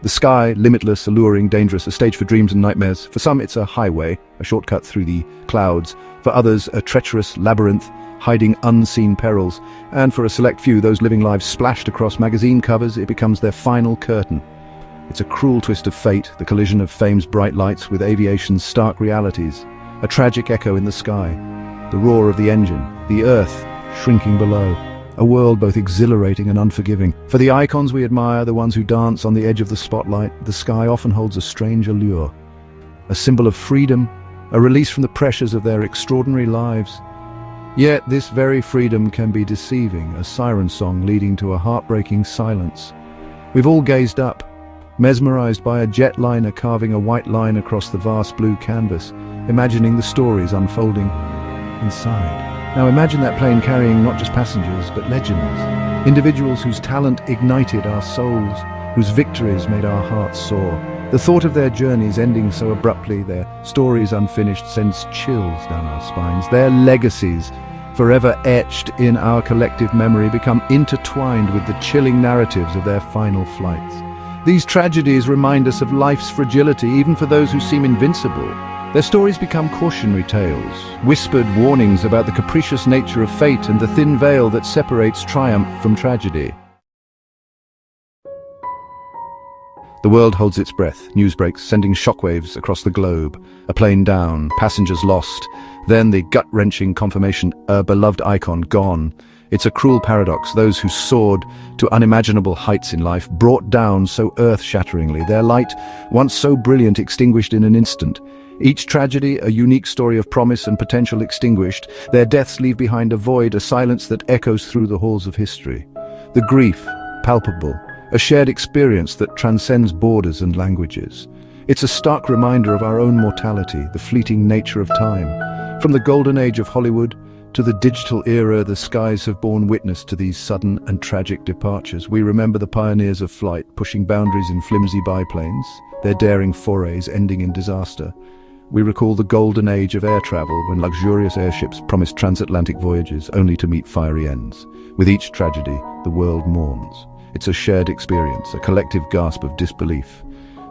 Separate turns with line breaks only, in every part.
The sky, limitless, alluring, dangerous, a stage for dreams and nightmares. For some, it's a highway, a shortcut through the clouds. For others, a treacherous labyrinth, hiding unseen perils. And for a select few, those living lives splashed across magazine covers, it becomes their final curtain. It's a cruel twist of fate, the collision of fame's bright lights with aviation's stark realities. A tragic echo in the sky, the roar of the engine, the earth shrinking below. A world both exhilarating and unforgiving. For the icons we admire, the ones who dance on the edge of the spotlight, the sky often holds a strange allure. A symbol of freedom, a release from the pressures of their extraordinary lives. Yet this very freedom can be deceiving, a siren song leading to a heartbreaking silence. We've all gazed up, mesmerized by a jetliner carving a white line across the vast blue canvas, imagining the stories unfolding inside. Now imagine that plane carrying not just passengers, but legends. Individuals whose talent ignited our souls, whose victories made our hearts soar. The thought of their journeys ending so abruptly, their stories unfinished, sends chills down our spines. Their legacies, forever etched in our collective memory, become intertwined with the chilling narratives of their final flights. These tragedies remind us of life's fragility, even for those who seem invincible. Their stories become cautionary tales, whispered warnings about the capricious nature of fate and the thin veil that separates triumph from tragedy. The world holds its breath, news breaks, sending shockwaves across the globe. A plane down, passengers lost, then the gut-wrenching confirmation, a beloved icon gone. It's a cruel paradox, those who soared to unimaginable heights in life, brought down so earth-shatteringly, their light, once so brilliant, extinguished in an instant. Each tragedy, a unique story of promise and potential extinguished. Their deaths leave behind a void, a silence that echoes through the halls of history. The grief, palpable, a shared experience that transcends borders and languages. It's a stark reminder of our own mortality, the fleeting nature of time. From the golden age of Hollywood to the digital era, the skies have borne witness to these sudden and tragic departures. We remember the pioneers of flight, pushing boundaries in flimsy biplanes, their daring forays ending in disaster. We recall the golden age of air travel, when luxurious airships promised transatlantic voyages only to meet fiery ends. With each tragedy, the world mourns. It's a shared experience, a collective gasp of disbelief.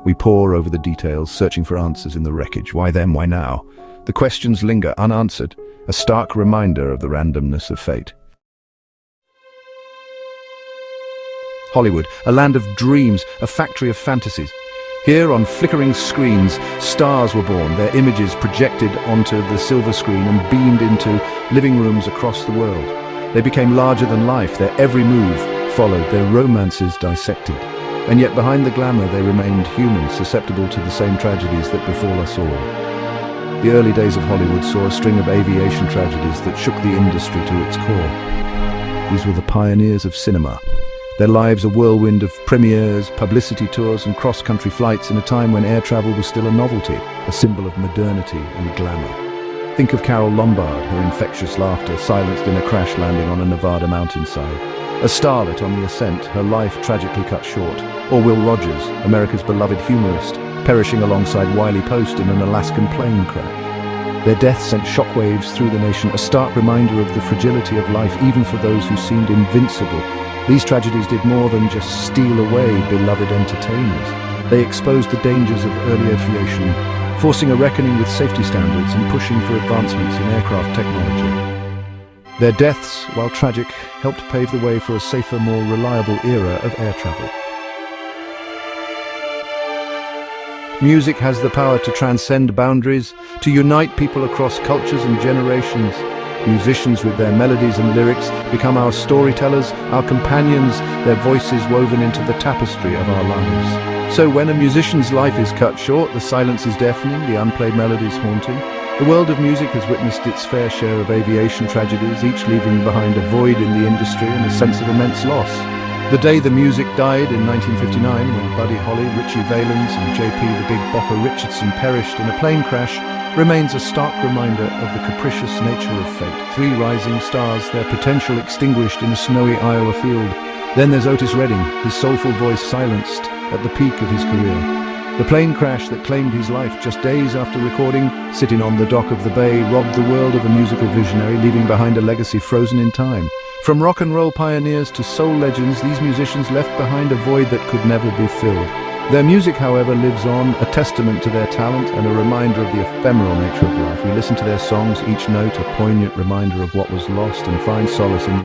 We pore over the details, searching for answers in the wreckage. Why them? Why now? The questions linger unanswered, a stark reminder of the randomness of fate. Hollywood, a land of dreams, a factory of fantasies. Here, on flickering screens, stars were born, their images projected onto the silver screen and beamed into living rooms across the world. They became larger than life, their every move followed, their romances dissected. And yet behind the glamour they remained human, susceptible to the same tragedies that befall us all. The early days of Hollywood saw a string of aviation tragedies that shook the industry to its core. These were the pioneers of cinema. Their lives a whirlwind of premieres, publicity tours and cross-country flights in a time when air travel was still a novelty, a symbol of modernity and glamour. Think of Carole Lombard, her infectious laughter silenced in a crash landing on a Nevada mountainside. A starlet on the ascent, her life tragically cut short. Or Will Rogers, America's beloved humorist, perishing alongside Wiley Post in an Alaskan plane crash. Their death sent shockwaves through the nation, a stark reminder of the fragility of life even for those who seemed invincible. These tragedies did more than just steal away beloved entertainers. They exposed the dangers of early aviation, forcing a reckoning with safety standards and pushing for advancements in aircraft technology. Their deaths, while tragic, helped pave the way for a safer, more reliable era of air travel. Music has the power to transcend boundaries, to unite people across cultures and generations. Musicians with their melodies and lyrics become our storytellers, our companions, their voices woven into the tapestry of our lives. So when a musician's life is cut short, the silence is deafening, the unplayed melodies haunting. The world of music has witnessed its fair share of aviation tragedies, each leaving behind a void in the industry and a sense of immense loss. The day the music died in 1959, when Buddy Holly, Richie Valens and JP the Big Bopper Richardson perished in a plane crash, remains a stark reminder of the capricious nature of fate. 3 rising stars, their potential extinguished in a snowy Iowa field. Then there's Otis Redding, his soulful voice silenced at the peak of his career. The plane crash that claimed his life just days after recording, sitting on the dock of the bay, robbed the world of a musical visionary, leaving behind a legacy frozen in time. From rock and roll pioneers to soul legends, these musicians left behind a void that could never be filled. Their music, however, lives on, a testament to their talent and a reminder of the ephemeral nature of life. We listen to their songs, each note a poignant reminder of what was lost, and find solace in